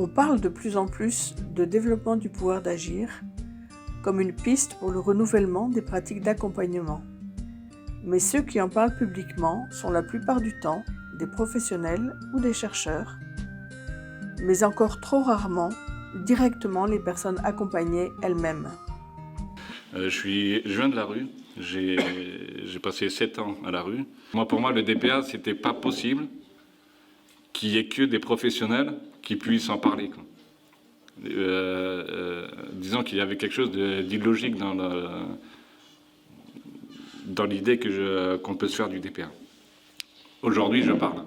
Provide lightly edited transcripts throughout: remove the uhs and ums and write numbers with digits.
On parle de plus en plus de développement du pouvoir d'agir comme une piste pour le renouvellement des pratiques d'accompagnement. Mais ceux qui en parlent publiquement sont la plupart du temps des professionnels ou des chercheurs, mais encore trop rarement directement les personnes accompagnées elles-mêmes. Je viens de la rue, j'ai passé 7 ans à la rue. Pour moi, le DPA, c'était pas possible qu'il y ait que des professionnels qui puissent en parler, quoi. Disons qu'il y avait quelque chose d'illogique dans l'idée qu'on peut se faire du DPA. Aujourd'hui, je parle.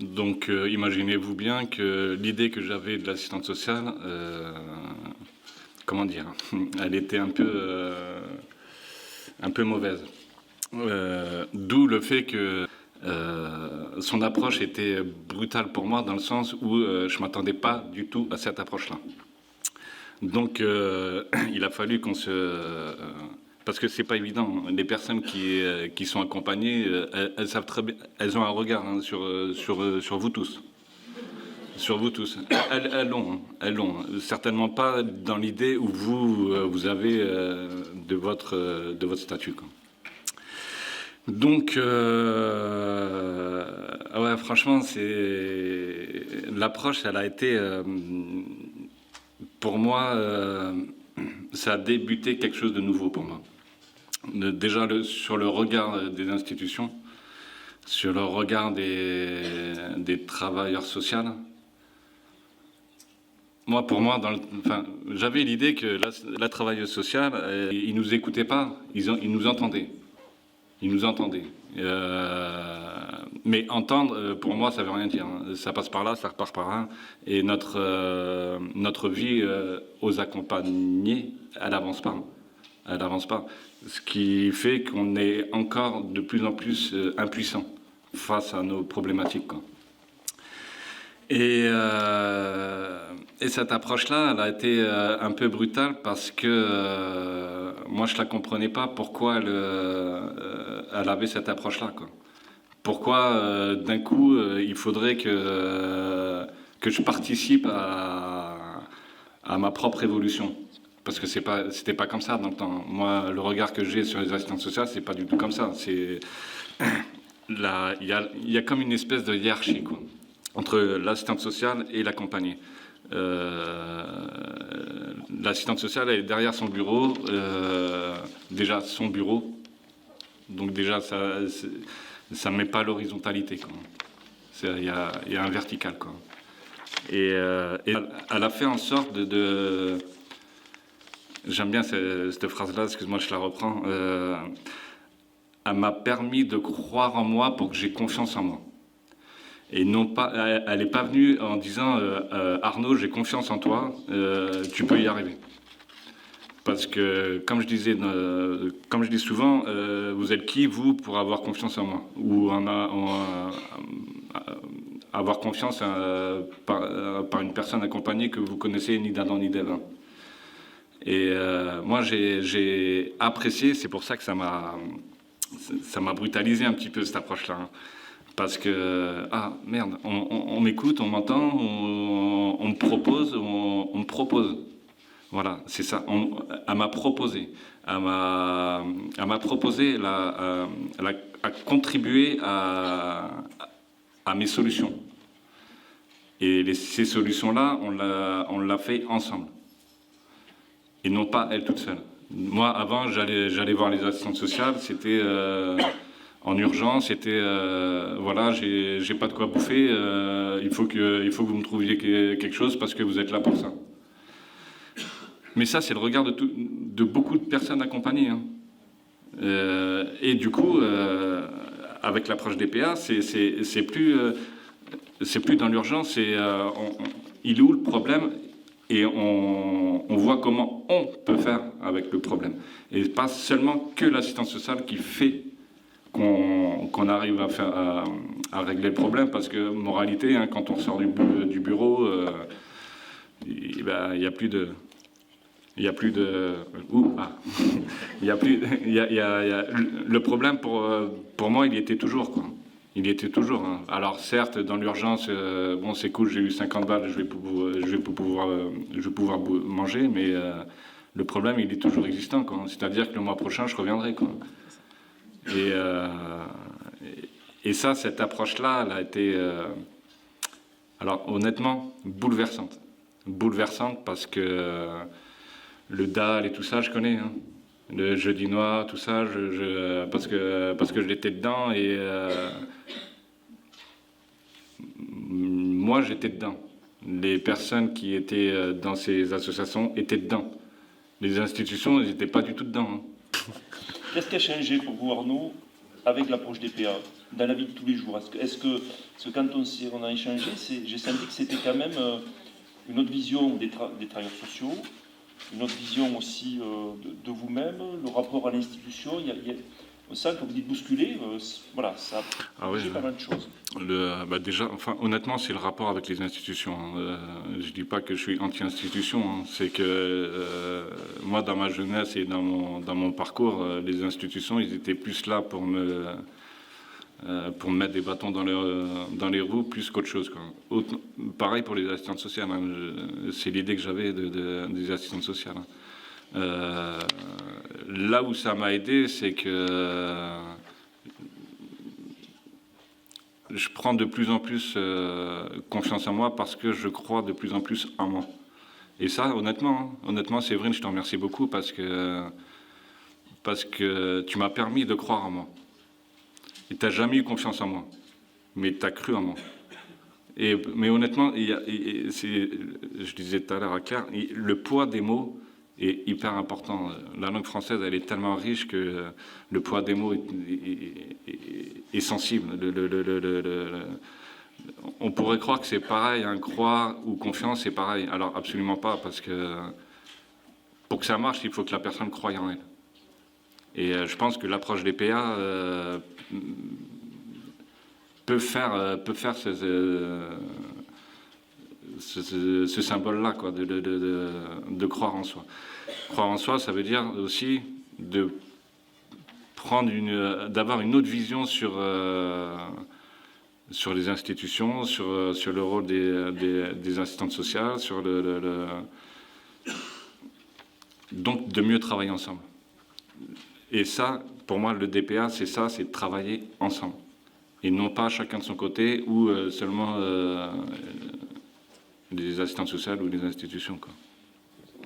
Donc, imaginez-vous bien que l'idée que j'avais de l'assistante sociale, elle était un peu mauvaise. D'où le fait que son approche était brutale pour moi, dans le sens où je ne m'attendais pas du tout à cette approche-là. Donc il a fallu qu'on se... parce que c'est pas évident. Les personnes qui sont accompagnées, elles savent très bien, elles ont un regard sur vous tous. Sur vous tous. Elles l'ont. Certainement pas dans l'idée où vous avez de votre statut, quoi. Donc, franchement, l'approche, elle a été, pour moi, ça a débuté quelque chose de nouveau pour moi. Déjà, sur le regard des institutions, sur le regard des travailleurs sociaux. Pour moi, j'avais l'idée que la travailleuse sociale, ils nous écoutaient pas, ils nous entendaient. Ils nous entendaient. Mais entendre, pour moi, ça veut rien dire. Ça passe par là, ça repart par là. Et notre vie aux accompagnés, elle n'avance pas. Elle n'avance pas. Ce qui fait qu'on est encore de plus en plus impuissant face à nos problématiques, quoi. Et cette approche-là, elle a été un peu brutale parce que moi, je ne la comprenais pas pourquoi elle avait cette approche-là, quoi. Pourquoi, d'un coup, il faudrait que je participe à ma propre évolution. Parce que c'était pas comme ça dans le temps. Moi, le regard que j'ai sur les assistantes sociales, c'est pas du tout comme ça. Il y a comme une espèce de hiérarchie, quoi, entre l'assistante sociale et l'accompagné. L'assistante sociale, elle est derrière son bureau, déjà son bureau, donc déjà ça ne met pas l'horizontalité, quoi. Il y a un vertical, quoi. Et elle a fait en sorte de j'aime bien cette phrase-là, excuse-moi, je la reprends. Elle m'a permis de croire en moi pour que j'ai confiance en moi. Et non pas, elle n'est pas venue en disant Arnaud, j'ai confiance en toi, tu peux y arriver. Parce que, comme je dis souvent, vous êtes qui, vous, pour avoir confiance en moi? Ou avoir confiance par une personne accompagnée que vous connaissez ni d'Adam ni d'Ève. Et moi, j'ai apprécié, c'est pour ça que ça m'a brutalisé un petit peu, cette approche-là. Hein. Parce que, merde, on m'écoute, on m'entend, on me propose, on me propose. Voilà, c'est ça. Elle m'a proposé. Elle m'a proposé à contribuer à mes solutions. Et ces solutions-là, on l'a fait ensemble. Et non pas elle toute seule. Moi, avant, j'allais voir les assistantes sociales, c'était en urgence, c'était voilà, j'ai pas de quoi bouffer, il faut que vous me trouviez quelque chose parce que vous êtes là pour ça. Mais ça, c'est le regard de beaucoup de personnes accompagnées. Hein. Et du coup, avec l'approche DPA, c'est plus dans l'urgence, il est où le problème? Et on voit comment on peut faire avec le problème. Et pas seulement que l'assistance sociale qui fait qu'on arrive à régler le problème, parce que moralité, hein, quand on sort du bureau, il n'y a plus de... le problème pour moi, il y était toujours, quoi. Il y était toujours. Hein. Alors certes, dans l'urgence, bon c'est cool, j'ai eu 50 balles, je vais pouvoir manger, mais le problème il est toujours existant. Quoi. C'est-à-dire que le mois prochain, je reviendrai. Quoi. Et, et ça, cette approche-là, elle a été, alors honnêtement, bouleversante. Bouleversante parce que le dalle et tout ça, je connais. Hein. Le jeudi noir, tout ça, parce que je l'étais dedans et moi j'étais dedans. Les personnes qui étaient dans ces associations étaient dedans. Les institutions, elles n'étaient pas du tout dedans. Hein. Qu'est-ce qui a changé pour vous, Arnaud, avec l'approche des PA, dans la vie de tous les jours? Est-ce que quand on a échangé, j'ai senti que c'était quand même une autre vision des travailleurs sociaux, une autre vision aussi de vous-même, le rapport à l'institution. On sent que vous dites bousculer, voilà, ça a bougé pas mal de choses. Déjà, enfin, honnêtement, c'est le rapport avec les institutions. Hein. Je dis pas que je suis anti-institution, hein. C'est que moi, dans ma jeunesse et dans mon parcours, les institutions, ils étaient plus là pour me mettre des bâtons dans les roues plus qu'autre chose. Quoi. Pareil pour les assistantes sociales. Hein. C'est l'idée que j'avais des assistantes sociales. Hein. Là où ça m'a aidé, c'est que je prends de plus en plus confiance en moi parce que je crois de plus en plus en moi. Et ça, honnêtement, Séverine, je te remercie beaucoup parce que tu m'as permis de croire en moi. Et tu n'as jamais eu confiance en moi, mais tu as cru en moi. Mais honnêtement, je disais tout à l'heure à Claire, le poids des mots est hyper important. La langue française, elle est tellement riche que le poids des mots est sensible. On pourrait croire que c'est pareil, hein, croire ou confiance, c'est pareil. Alors absolument pas, parce que pour que ça marche, il faut que la personne croie en elle. Et je pense que l'approche des PA peut faire ce symbole-là, quoi, de croire en soi. Croire en soi, ça veut dire aussi d'avoir une autre vision sur les institutions, sur le rôle des assistantes sociales, donc de mieux travailler ensemble. Et ça, pour moi, le DPA, c'est ça, c'est travailler ensemble. Et non pas chacun de son côté ou seulement les assistantes sociales ou les institutions. Quoi.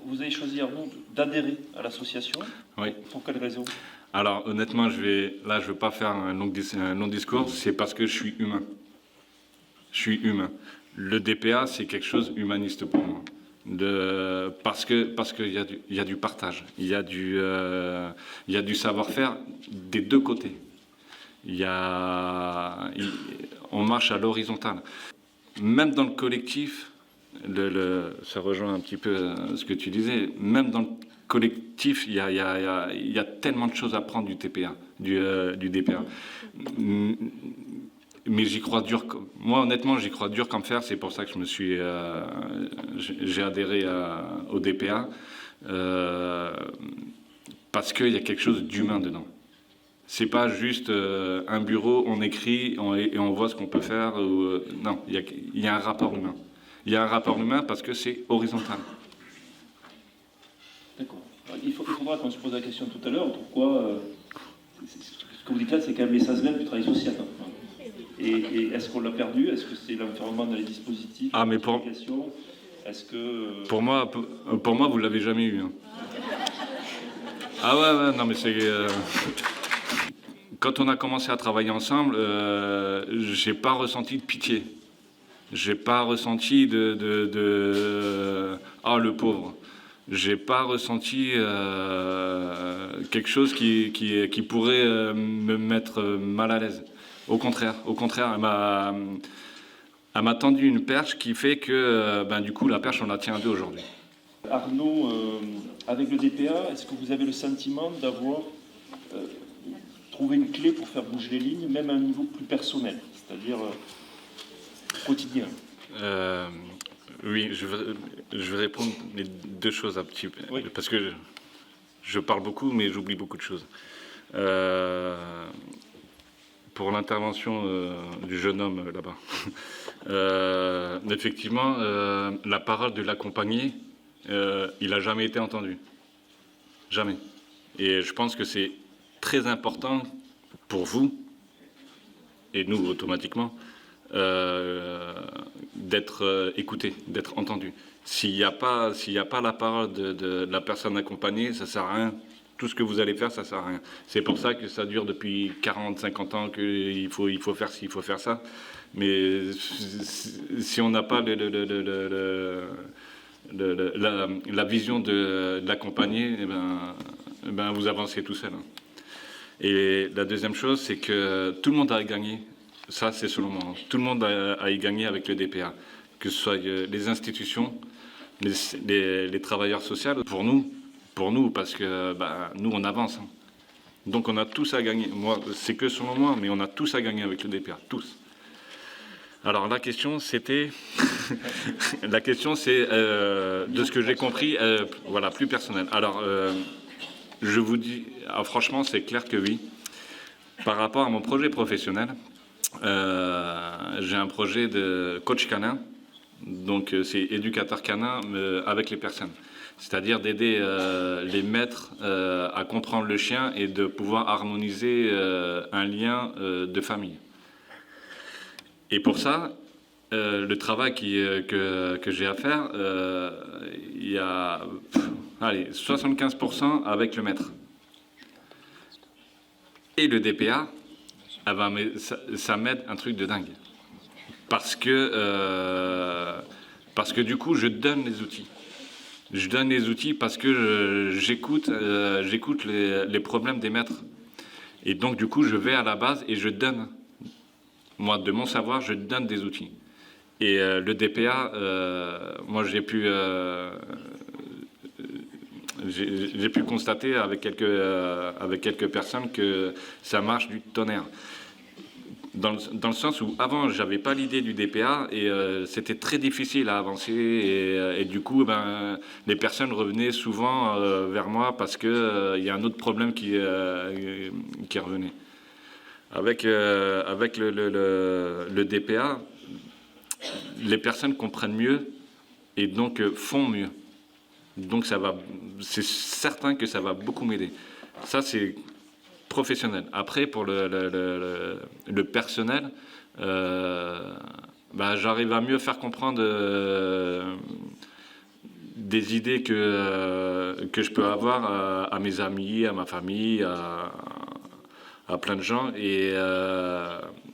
Vous avez choisi, Arnaud, d'adhérer à l'association. Oui. Pour quelle raison? Alors, honnêtement, je veux pas faire un long discours, c'est parce que je suis humain. Je suis humain. Le DPA, c'est quelque chose humaniste pour moi. Parce qu'il y a du partage, il y a du savoir-faire des deux côtés. On marche à l'horizontale. Même dans le collectif, ça rejoint un petit peu ce que tu disais, même dans le collectif, il y a tellement de choses à prendre du TPA, du DPA. Mais j'y crois dur. Moi, honnêtement, j'y crois dur comme fer. C'est pour ça que j'ai adhéré au DPA parce qu'il y a quelque chose d'humain dedans. C'est pas juste un bureau, on écrit et on voit ce qu'on peut faire. Non, il y a un rapport humain. Il y a un rapport humain parce que c'est horizontal. D'accord. Il faudra qu'on se pose la question tout à l'heure. Pourquoi ce que vous dites là, c'est quand même l'essentiel du travail social. Hein. Et est-ce qu'on l'a perdu? Est-ce que c'est l'enfermement dans les dispositifs? Ah, mais est-ce que pour moi, vous l'avez jamais eu. Hein. Ah ouais, non mais c'est. Quand on a commencé à travailler ensemble, j'ai pas ressenti de pitié. J'ai pas ressenti ah le pauvre. J'ai pas ressenti quelque chose qui pourrait me mettre mal à l'aise. Au contraire, elle m'a tendu une perche qui fait que, du coup, la perche, on la tient à deux aujourd'hui. Arnaud, avec le DPA, est-ce que vous avez le sentiment d'avoir trouvé une clé pour faire bouger les lignes, même à un niveau plus personnel, c'est-à-dire quotidien? Oui, je vais répondre les deux choses un petit peu, oui. Parce que je parle beaucoup, mais j'oublie beaucoup de choses. pour l'intervention du jeune homme là-bas. Effectivement, la parole de l'accompagné, il n'a jamais été entendu. Jamais. Et je pense que c'est très important pour vous, et nous automatiquement, d'être écouté, d'être entendu. S'il n'y a pas la parole de la personne accompagnée, ça ne sert à rien. Tout ce que vous allez faire, ça ne sert à rien. C'est pour ça que ça dure depuis 40, 50 ans qu'il faut faire ci, il faut faire ça. Mais si on n'a pas la vision de l'accompagner, eh ben, vous avancez tout seul. Et la deuxième chose, c'est que tout le monde a gagné. Ça, c'est selon moi. Tout le monde a y gagné avec le DPA. Que ce soit les institutions, les travailleurs sociaux, pour nous, parce que nous, on avance. Donc, on a tous à gagner. Moi, c'est que selon moi, mais on a tous à gagner avec le DPA. Tous. Alors, la question, c'était... la question, c'est, de ce que j'ai compris, voilà, plus personnel. Alors, je vous dis, franchement, c'est clair que oui. Par rapport à mon projet professionnel, j'ai un projet de coach canin, donc c'est éducateur canin avec les personnes, c'est-à-dire d'aider les maîtres à comprendre le chien et de pouvoir harmoniser un lien de famille. Et pour ça, le travail que j'ai à faire, il y a 75% avec le maître. Et le DPA, ça m'aide un truc de dingue. Parce que du coup, je donne les outils. Je donne les outils parce que j'écoute les problèmes des maîtres. Et donc, du coup, je vais à la base et je donne. Moi, de mon savoir, je donne des outils. Et le DPA, moi, j'ai pu constater avec quelques personnes que ça marche du tonnerre. Dans le sens où avant, j'avais pas l'idée du DPA et c'était très difficile à avancer. Et du coup, les personnes revenaient souvent vers moi parce qu'il y a un autre problème qui revenait. Avec le DPA, les personnes comprennent mieux et donc font mieux. Donc c'est certain que ça va beaucoup m'aider. Ça, c'est professionnel. Après, pour le personnel, j'arrive à mieux faire comprendre des idées que je peux avoir à mes amis, à ma famille, à plein de gens,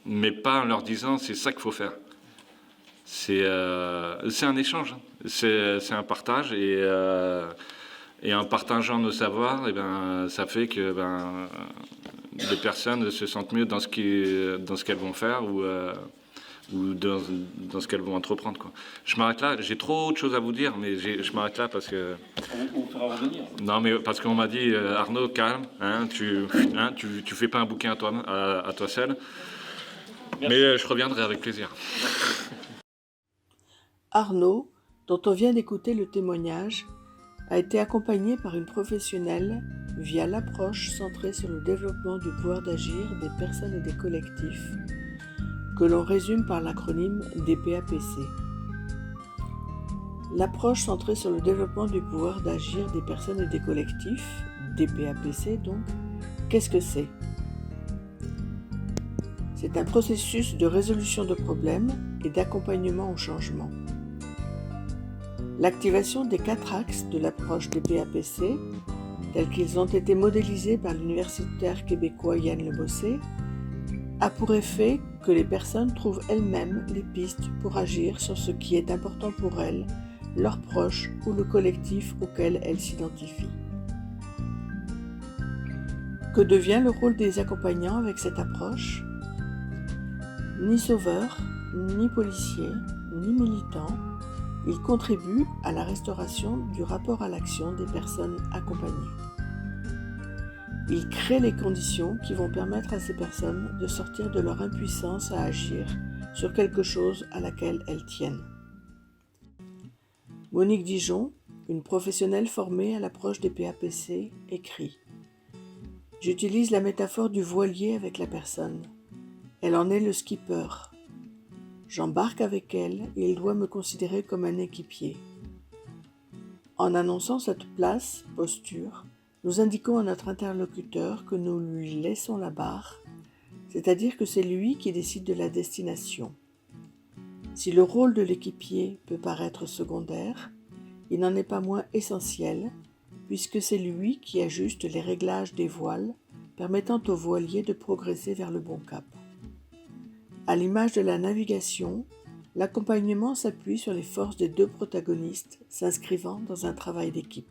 mais pas en leur disant c'est ça qu'il faut faire. C'est un échange, c'est un partage et en partageant nos savoirs, ça fait que les personnes se sentent mieux dans ce qu'elles vont faire ou dans ce qu'elles vont entreprendre, quoi. Je m'arrête là, j'ai trop de choses à vous dire, mais je m'arrête là parce que... On fera revenir. Non, mais parce qu'on m'a dit, Arnaud, calme, tu fais pas un bouquin à toi seul. Merci. Mais je reviendrai avec plaisir. Arnaud, dont on vient d'écouter le témoignage, a été accompagné par une professionnelle via l'approche centrée sur le développement du pouvoir d'agir des personnes et des collectifs, que l'on résume par l'acronyme DPAPC. L'approche centrée sur le développement du pouvoir d'agir des personnes et des collectifs, DPAPC donc, qu'est-ce que c'est ? C'est un processus de résolution de problèmes et d'accompagnement au changement. L'activation des 4 axes de l'approche DPAPC, tels qu'ils ont été modélisés par l'universitaire québécois Yann Lebossé, a pour effet que les personnes trouvent elles-mêmes les pistes pour agir sur ce qui est important pour elles, leurs proches ou le collectif auquel elles s'identifient. Que devient le rôle des accompagnants avec cette approche ? Ni sauveurs, ni policiers, ni militants, ils contribuent à la restauration du rapport à l'action des personnes accompagnées. Ils créent les conditions qui vont permettre à ces personnes de sortir de leur impuissance à agir sur quelque chose à laquelle elles tiennent. Monique Dijon, une professionnelle formée à l'approche des PAPC, écrit « J'utilise la métaphore du voilier avec la personne. Elle en est le skipper. J'embarque avec elle et il doit me considérer comme un équipier. En annonçant cette place, posture, nous indiquons à notre interlocuteur que nous lui laissons la barre, c'est-à-dire que c'est lui qui décide de la destination. Si le rôle de l'équipier peut paraître secondaire, il n'en est pas moins essentiel, puisque c'est lui qui ajuste les réglages des voiles, permettant au voilier de progresser vers le bon cap. À l'image de la navigation, l'accompagnement s'appuie sur les forces des deux protagonistes, s'inscrivant dans un travail d'équipe.